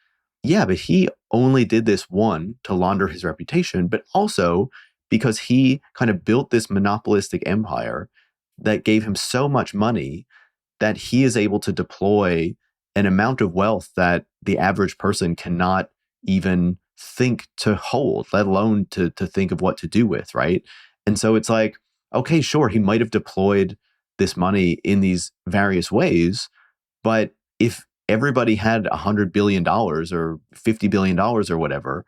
yeah, but he only did this, one, to launder his reputation, but also because he kind of built this monopolistic empire that gave him so much money that he is able to deploy an amount of wealth that the average person cannot even think to hold, let alone to think of what to do with, right? And so it's like, okay, sure, he might have deployed this money in these various ways, but if everybody had $100 billion or $50 billion or whatever,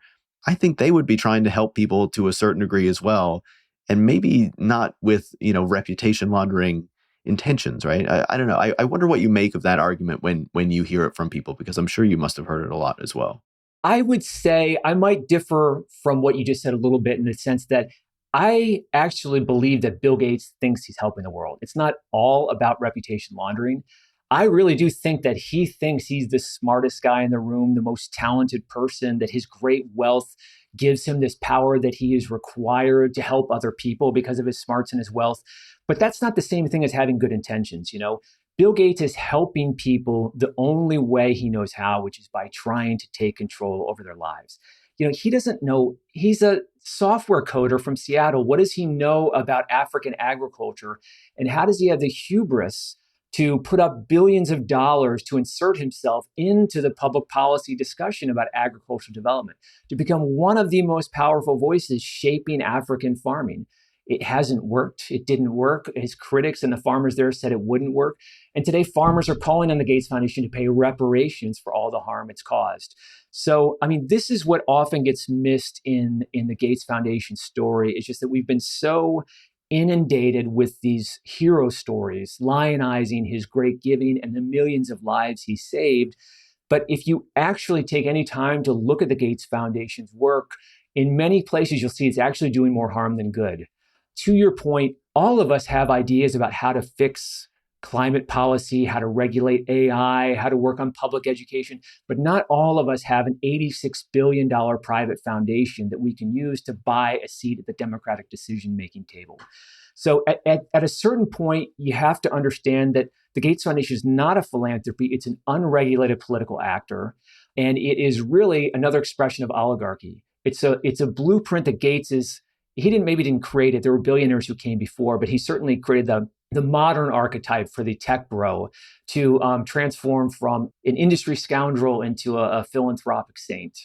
I think they would be trying to help people to a certain degree as well. And maybe not with, reputation laundering intentions, right? I don't know. I wonder what you make of that argument when you hear it from people, because I'm sure you must have heard it a lot as well. I would say I might differ from what you just said a little bit in the sense that I actually believe that Bill Gates thinks he's helping the world. It's not all about reputation laundering. I really do think that he thinks he's the smartest guy in the room, the most talented person, that his great wealth gives him this power that he is required to help other people because of his smarts and his wealth. But that's not the same thing as having good intentions. Bill Gates is helping people the only way he knows how, which is by trying to take control over their lives. He doesn't know, he's a software coder from Seattle. What does he know about African agriculture? And how does he have the hubris to put up billions of dollars to insert himself into the public policy discussion about agricultural development, to become one of the most powerful voices shaping African farming? It hasn't worked. It didn't work. His critics and the farmers there said it wouldn't work. And today farmers are calling on the Gates Foundation to pay reparations for all the harm it's caused. So, this is what often gets missed in the Gates Foundation story. It's just that we've been so inundated with these hero stories, lionizing his great giving and the millions of lives he saved. But if you actually take any time to look at the Gates Foundation's work, in many places you'll see it's actually doing more harm than good. To your point, all of us have ideas about how to fix climate policy, how to regulate AI, how to work on public education, but not all of us have an $86 billion private foundation that we can use to buy a seat at the democratic decision-making table. So at a certain point, you have to understand that the Gates Foundation is not a philanthropy. It's an unregulated political actor, and it is really another expression of oligarchy. It's a blueprint that he didn't create it. There were billionaires who came before, but he certainly created the modern archetype for the tech bro to transform from an industry scoundrel into a philanthropic saint.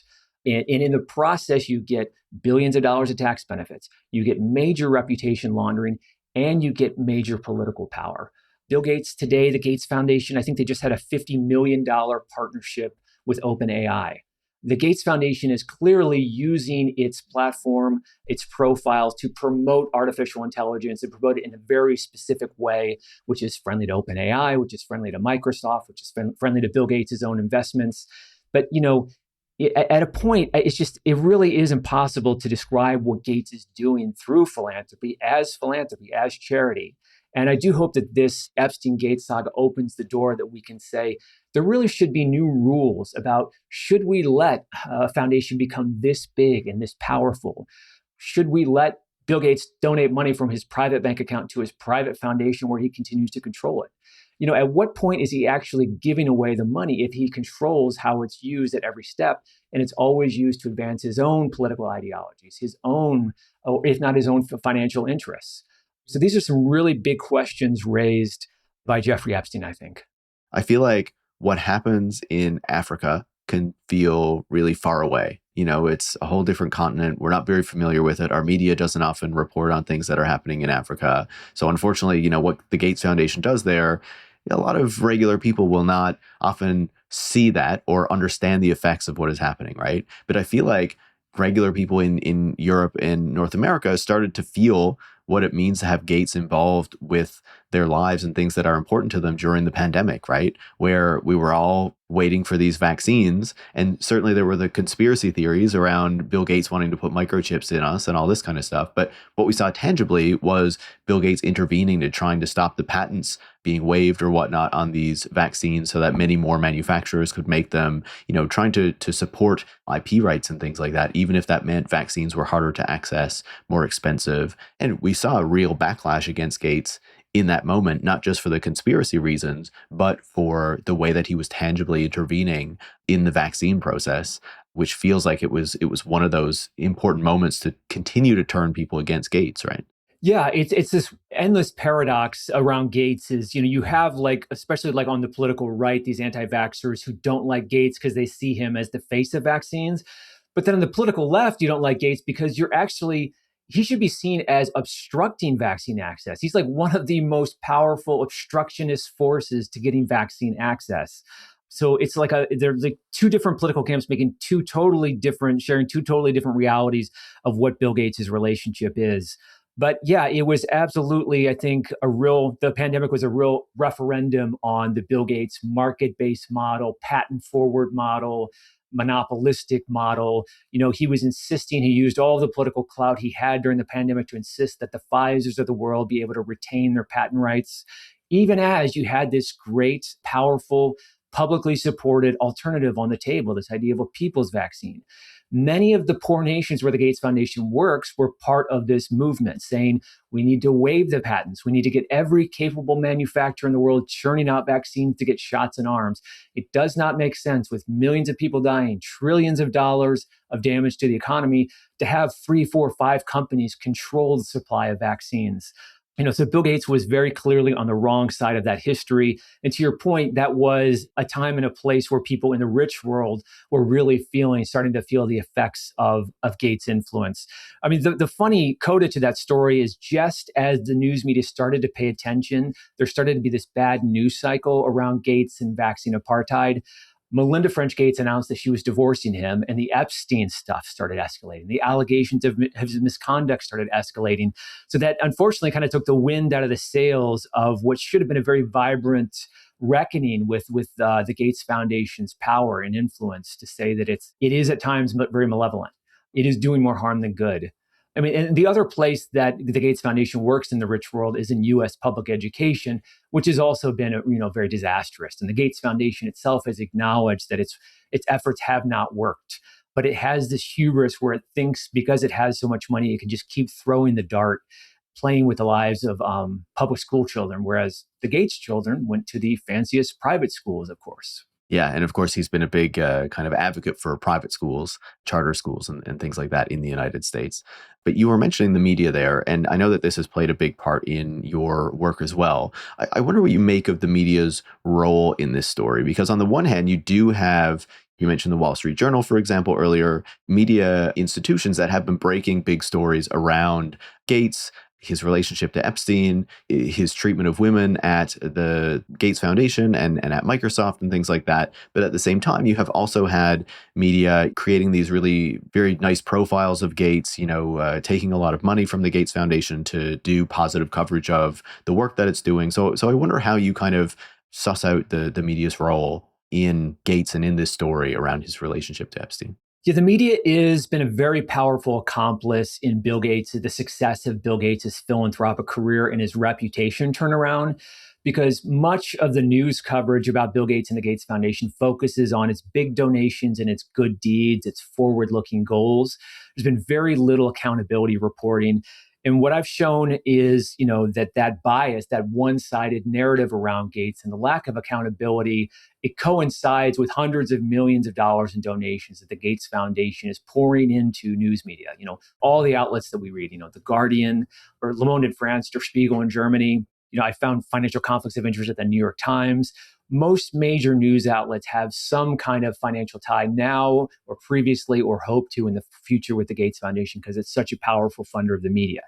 And in the process, you get billions of dollars of tax benefits, you get major reputation laundering, and you get major political power. Bill Gates today, the Gates Foundation, I think they just had a $50 million partnership with OpenAI. The Gates Foundation is clearly using its platform, its profiles to promote artificial intelligence and promote it in a very specific way, which is friendly to OpenAI, which is friendly to Microsoft, which is friendly to Bill Gates' own investments. But, at a point, it really is impossible to describe what Gates is doing through philanthropy, as charity. And I do hope that this Epstein-Gates saga opens the door that we can say there really should be new rules about, should we let a foundation become this big and this powerful? Should we let Bill Gates donate money from his private bank account to his private foundation where he continues to control it? At what point is he actually giving away the money if he controls how it's used at every step, and it's always used to advance his own political ideologies, his own, or if not his own financial interests? So these are some really big questions raised by Jeffrey Epstein, I think. I feel like what happens in Africa can feel really far away, It's a whole different continent. We're not very familiar with it. Our media doesn't often report on things that are happening in Africa. So unfortunately, what the Gates Foundation does there, a lot of regular people will not often see that or understand the effects of what is happening, right? But I feel like regular people in Europe and North America started to feel what it means to have Gates involved with their lives and things that are important to them during the pandemic, right? Where we were all waiting for these vaccines. And certainly there were the conspiracy theories around Bill Gates wanting to put microchips in us and all this kind of stuff. But what we saw tangibly was Bill Gates intervening to trying to stop the patents being waived or whatnot on these vaccines so that many more manufacturers could make them, trying to support IP rights and things like that, even if that meant vaccines were harder to access, more expensive. And we saw a real backlash against Gates in that moment, not just for the conspiracy reasons, but for the way that he was tangibly intervening in the vaccine process, which feels like it was one of those important moments to continue to turn people against Gates, right? Yeah, it's this endless paradox around Gates is, you have like, especially like on the political right, these anti-vaxxers who don't like Gates because they see him as the face of vaccines. But then on the political left, you don't like Gates because he should be seen as obstructing vaccine access. He's like one of the most powerful obstructionist forces to getting vaccine access. So it's like there's like two different political camps sharing two totally different realities of what Bill Gates' relationship is. But yeah, it was absolutely, I think, the pandemic was a real referendum on the Bill Gates market-based model, patent-forward model, monopolistic model. He was insisting, he used all the political clout he had during the pandemic to insist that the Pfizers of the world be able to retain their patent rights, even as you had this great, powerful, publicly supported alternative on the table, this idea of a people's vaccine. Many of the poor nations where the Gates Foundation works were part of this movement, saying we need to waive the patents. We need to get every capable manufacturer in the world churning out vaccines to get shots in arms. It does not make sense, with millions of people dying, trillions of dollars of damage to the economy, to have 3, 4, 5 companies control the supply of vaccines. So Bill Gates was very clearly on the wrong side of that history. And to your point, that was a time and a place where people in the rich world were really starting to feel the effects of Gates' influence. I mean, the funny coda to that story is just as the news media started to pay attention, there started to be this bad news cycle around Gates and vaccine apartheid. Melinda French Gates announced that she was divorcing him, and the Epstein stuff started escalating. The allegations of his misconduct started escalating. So that unfortunately kind of took the wind out of the sails of what should have been a very vibrant reckoning with the Gates Foundation's power and influence, to say that it is at times very malevolent. It is doing more harm than good. I mean, and the other place that the Gates Foundation works in the rich world is in U.S. public education, which has also been, very disastrous. And the Gates Foundation itself has acknowledged that its efforts have not worked, but it has this hubris where it thinks because it has so much money, it can just keep throwing the dart, playing with the lives of public school children, whereas the Gates children went to the fanciest private schools, of course. Yeah, and of course, he's been a big kind of advocate for private schools, charter schools, and things like that in the United States. But you were mentioning the media there, and I know that this has played a big part in your work as well. I wonder what you make of the media's role in this story, because on the one hand, you mentioned the Wall Street Journal, for example, earlier, media institutions that have been breaking big stories around Gates, his relationship to Epstein, his treatment of women at the Gates Foundation and at Microsoft and things like that. But at the same time, you have also had media creating these really very nice profiles of Gates, taking a lot of money from the Gates Foundation to do positive coverage of the work that it's doing. So I wonder how you kind of suss out the media's role in Gates and in this story around his relationship to Epstein. Yeah, the media has been a very powerful accomplice in the success of Bill Gates' philanthropic career and his reputation turnaround, because much of the news coverage about Bill Gates and the Gates Foundation focuses on its big donations and its good deeds, its forward-looking goals. There's been very little accountability reporting. And what I've shown is, that bias, that one-sided narrative around Gates and the lack of accountability, it coincides with hundreds of millions of dollars in donations that the Gates Foundation is pouring into news media. All the outlets that we read, The Guardian or Le Monde in France, Der Spiegel in Germany. I found financial conflicts of interest at the New York Times. Most major news outlets have some kind of financial tie now or previously or hope to in the future with the Gates Foundation because it's such a powerful funder of the media.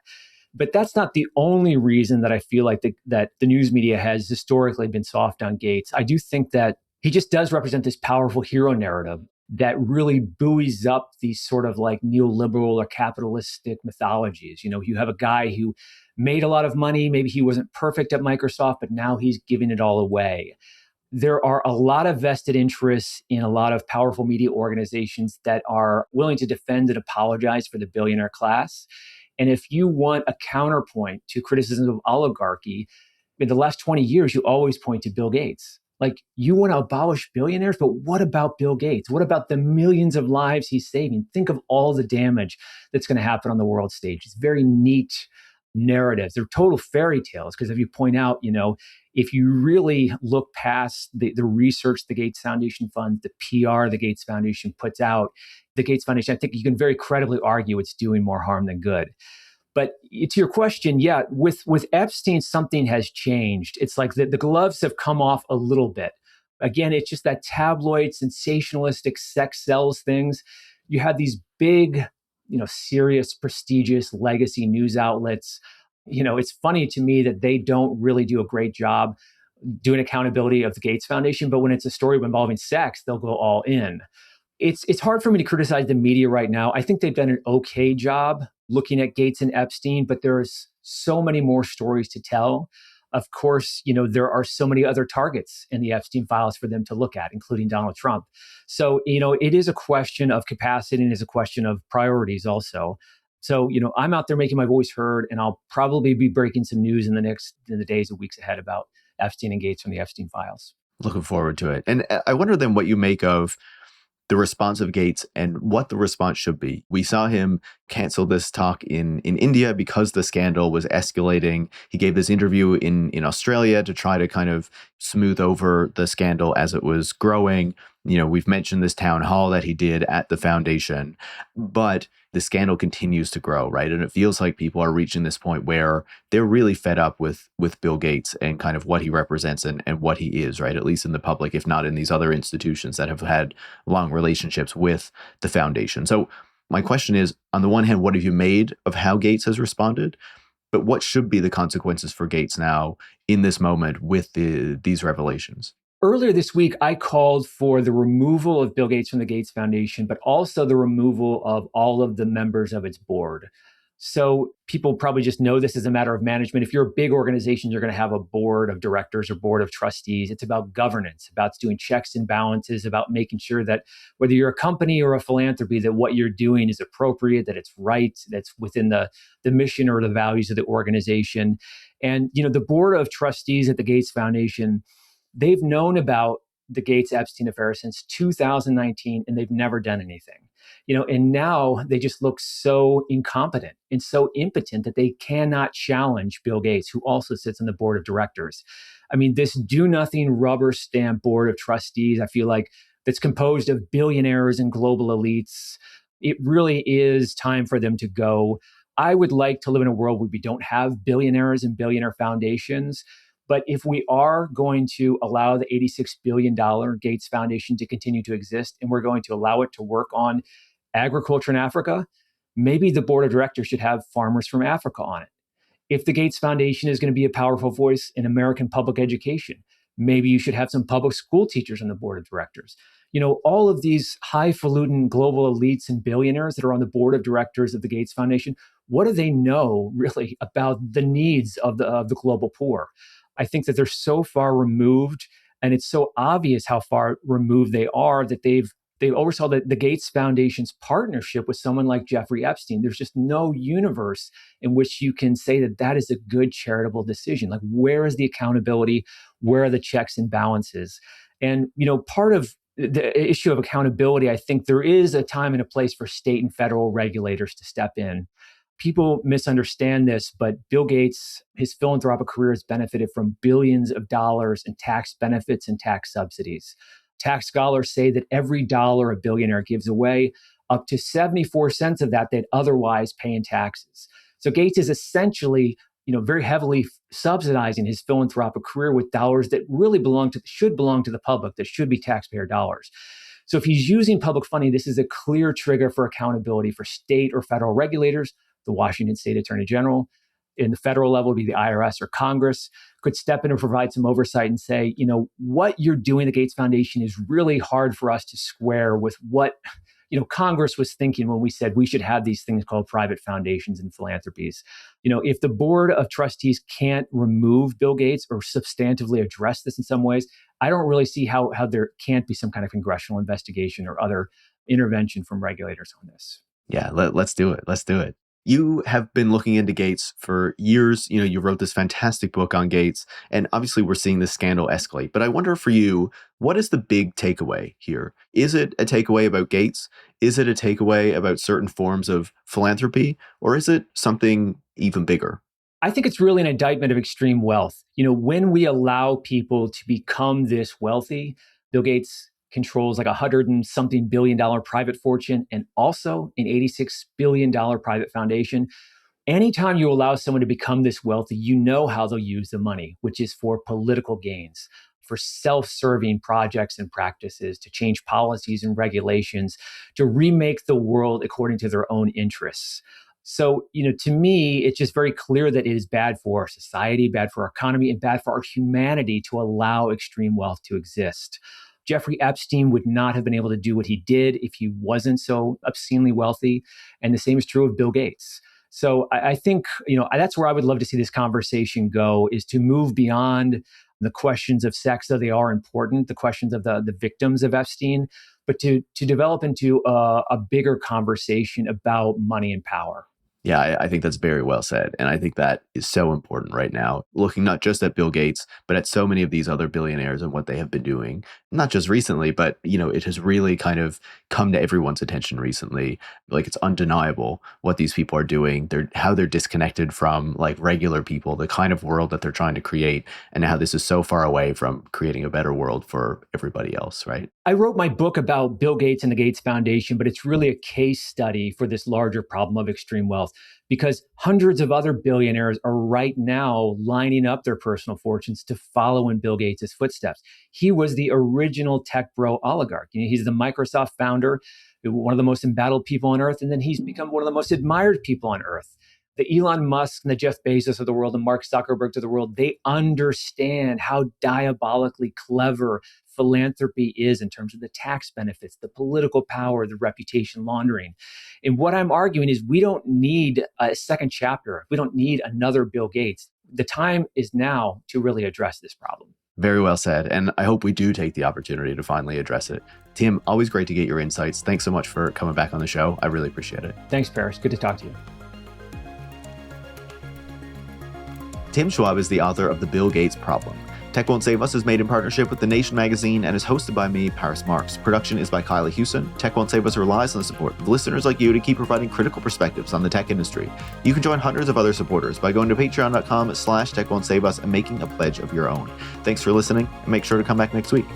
But that's not the only reason that I feel like that the news media has historically been soft on Gates. I do think that he just does represent this powerful hero narrative that really buoys up these sort of like neoliberal or capitalistic mythologies. You have a guy who made a lot of money. Maybe he wasn't perfect at Microsoft, but now he's giving it all away. There are a lot of vested interests in a lot of powerful media organizations that are willing to defend and apologize for the billionaire class. And if you want a counterpoint to criticism of oligarchy, in the last 20 years, you always point to Bill Gates. Like, you want to abolish billionaires, but what about Bill Gates? What about the millions of lives he's saving? Think of all the damage that's going to happen on the world stage. It's very neat narratives. They're total fairy tales because if you point out, if you really look past the research the Gates Foundation funds, the PR the Gates Foundation puts out, the Gates Foundation, I think you can very credibly argue it's doing more harm than good. But to your question, yeah, with Epstein, something has changed. It's like the gloves have come off a little bit. Again, it's just that tabloid, sensationalistic sex sells things. You have these big, serious, prestigious legacy news outlets. It's funny to me that they don't really do a great job doing accountability of the Gates Foundation, but when it's a story involving sex, they'll go all in. It's hard for me to criticize the media right now. I think they've done an okay job looking at Gates and Epstein, but there's so many more stories to tell. Of course, there are so many other targets in the Epstein files for them to look at, including Donald Trump. So, it is a question of capacity and is a question of priorities also. So, I'm out there making my voice heard, and I'll probably be breaking some news in the days and weeks ahead about Epstein and Gates from the Epstein files. Looking forward to it. And I wonder then what you make of the response of Gates and what the response should be. We saw him cancel this talk in India because the scandal was escalating. He gave this interview in Australia to try to kind of smooth over the scandal as it was growing. We've mentioned this town hall that he did at the foundation, but the scandal continues to grow, right? And it feels like people are reaching this point where they're really fed up with Bill Gates and kind of what he represents and what he is, right? At least in the public, if not in these other institutions that have had long relationships with the foundation. So my question is, on the one hand, what have you made of how Gates has responded? But what should be the consequences for Gates now in this moment with these revelations? Earlier this week, I called for the removal of Bill Gates from the Gates Foundation, but also the removal of all of the members of its board. So people probably just know this is a matter of management. If you're a big organization, you're going to have a board of directors or board of trustees. It's about governance, about doing checks and balances, about making sure that whether you're a company or a philanthropy, that what you're doing is appropriate, that it's right, that's within the mission or the values of the organization. And, the board of trustees at the Gates Foundation, they've known about the Gates-Epstein affair since 2019, and they've never done anything. And now they just look so incompetent and so impotent that they cannot challenge Bill Gates, who also sits on the board of directors. I mean, this do-nothing rubber stamp board of trustees, I feel like, that's composed of billionaires and global elites. It really is time for them to go. I would like to live in a world where we don't have billionaires and billionaire foundations. But if we are going to allow the $86 billion Gates Foundation to continue to exist, and we're going to allow it to work on agriculture in Africa, maybe the board of directors should have farmers from Africa on it. If the Gates Foundation is going to be a powerful voice in American public education, maybe you should have some public school teachers on the board of directors. All of these highfalutin global elites and billionaires that are on the board of directors of the Gates Foundation, what do they know really about the needs of the global poor? I think that they're so far removed, and it's so obvious how far removed they are that they've oversaw the Gates Foundation's partnership with someone like Jeffrey Epstein. There's just no universe in which you can say that is a good charitable decision. Like, where is the accountability? Where are the checks and balances? And, part of the issue of accountability, I think there is a time and a place for state and federal regulators to step in. People misunderstand this, but Bill Gates, his philanthropic career has benefited from billions of dollars in tax benefits and tax subsidies. Tax scholars say that every dollar a billionaire gives away, up to 74 cents of that they'd otherwise pay in taxes. So Gates is essentially very heavily subsidizing his philanthropic career with dollars that really should belong to the public, that should be taxpayer dollars. So if he's using public funding, this is a clear trigger for accountability for state or federal regulators. The Washington State Attorney General, in the federal level, would be the IRS or Congress, could step in and provide some oversight and say, what you're doing, the Gates Foundation, is really hard for us to square with what Congress was thinking when we said we should have these things called private foundations and philanthropies. If the board of trustees can't remove Bill Gates or substantively address this in some ways, I don't really see how there can't be some kind of congressional investigation or other intervention from regulators on this. Yeah, let's do it. Let's do it. You have been looking into Gates for years. You wrote this fantastic book on Gates, and obviously we're seeing this scandal escalate. But I wonder for you, what is the big takeaway here? Is it a takeaway about Gates? Is it a takeaway about certain forms of philanthropy? Or is it something even bigger? I think it's really an indictment of extreme wealth. When we allow people to become this wealthy, Bill Gates controls like $100 and something billion private fortune and also an $86 billion private foundation. Anytime you allow someone to become this wealthy, you know how they'll use the money, which is for political gains, for self-serving projects and practices, to change policies and regulations, to remake the world according to their own interests. So, to me, it's just very clear that it is bad for our society, bad for our economy, and bad for our humanity to allow extreme wealth to exist. Jeffrey Epstein would not have been able to do what he did if he wasn't so obscenely wealthy. And the same is true of Bill Gates. So I think, that's where I would love to see this conversation go, is to move beyond the questions of sex, though they are important, the questions of the victims of Epstein, but to develop into a bigger conversation about money and power. Yeah, I think that's very well said. And I think that is so important right now, looking not just at Bill Gates, but at so many of these other billionaires and what they have been doing, not just recently, but, it has really kind of come to everyone's attention recently. Like, it's undeniable what these people are doing, how they're disconnected from like regular people, the kind of world that they're trying to create, and how this is so far away from creating a better world for everybody else, right? I wrote my book about Bill Gates and the Gates Foundation, but it's really a case study for this larger problem of extreme wealth, because hundreds of other billionaires are right now lining up their personal fortunes to follow in Bill Gates' footsteps. He was the original tech bro oligarch. He's the Microsoft founder, one of the most embattled people on earth, and then he's become one of the most admired people on earth. The Elon Musk and the Jeff Bezos of the world and Mark Zuckerberg of the world, they understand how diabolically clever philanthropy is in terms of the tax benefits, the political power, the reputation laundering. And what I'm arguing is we don't need a second chapter. We don't need another Bill Gates. The time is now to really address this problem. Very well said. And I hope we do take the opportunity to finally address it. Tim, always great to get your insights. Thanks so much for coming back on the show. I really appreciate it. Thanks, Paris. Good to talk to you. Tim Schwab is the author of The Bill Gates Problem. Tech Won't Save Us is made in partnership with The Nation magazine and is hosted by me, Paris Marx. Production is by Kyla Hewson. Tech Won't Save Us relies on the support of listeners like you to keep providing critical perspectives on the tech industry. You can join hundreds of other supporters by going to patreon.com/techwon'tsaveus and making a pledge of your own. Thanks for listening, and make sure to come back next week.